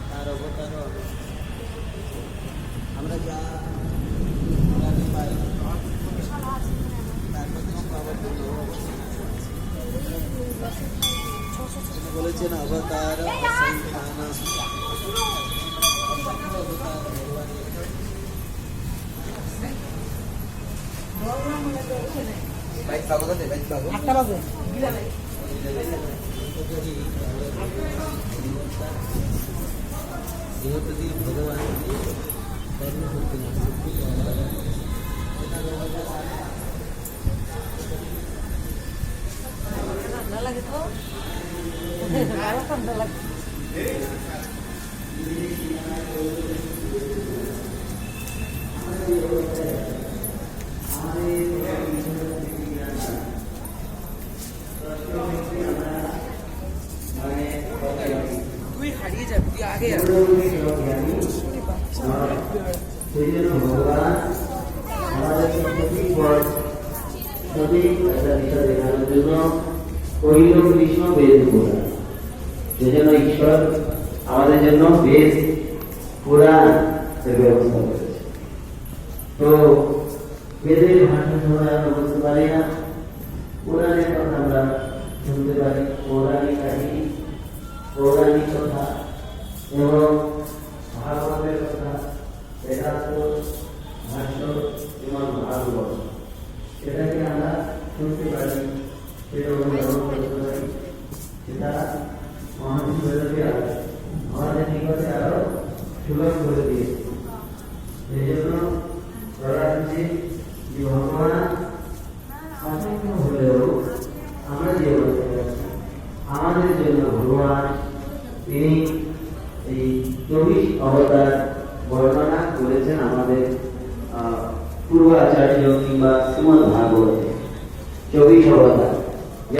তার অবতারও হবে। আমরা যা পাই তার মধ্যে পাওয়ার জন্য বলেছেন অবতার অসংখ্যানা বাইক পাবো কত বাইক পাবো 8টা বাজে বৃহস্পতি ভগবান কর্ম করতে ঠান্ডা লাগে তো আরো ঠান্ডা লাগে হারিয়ে যাবে তুই আগে ভগবান আমাদের সঠিক একটা বিষয় দেখানোর জন্য কহিল কৃষ্ণ বেদ পুরাণ সেজন্য ঈশ্বর আমাদের জন্য বেদ পুরাণ ব্যবস্থা করেছে। তো বেদের ভাষা সবাই আমরা বুঝতে পারি না, পুরাণের কথা আমরা শুনতে পারি, পৌরাণিক কাহিনী পৌরাণিক কথা এবং ভাগবতের কথা বেদান্ত ভাষ্য এবং ভাগবত সেটাকে আমরা শুনতে পারি, সেটা অনুধাবন করতে পারি, সেটা মহাবিশ্বকে আমাদের নিকটে আরো সুলভ করে দিয়েছে। এই জন্য বলা হচ্ছে যে ভগবান অসংখ্য হলেও আমরা যে অবস্থায় আছি আমাদের জন্য ভগবান তিনি এই 24 অবতার বর্ণনা করেছেন আমাদের পূর্ব আচার্য কিংবা শ্রীমদ্ ভাগবতে 24 অবতার।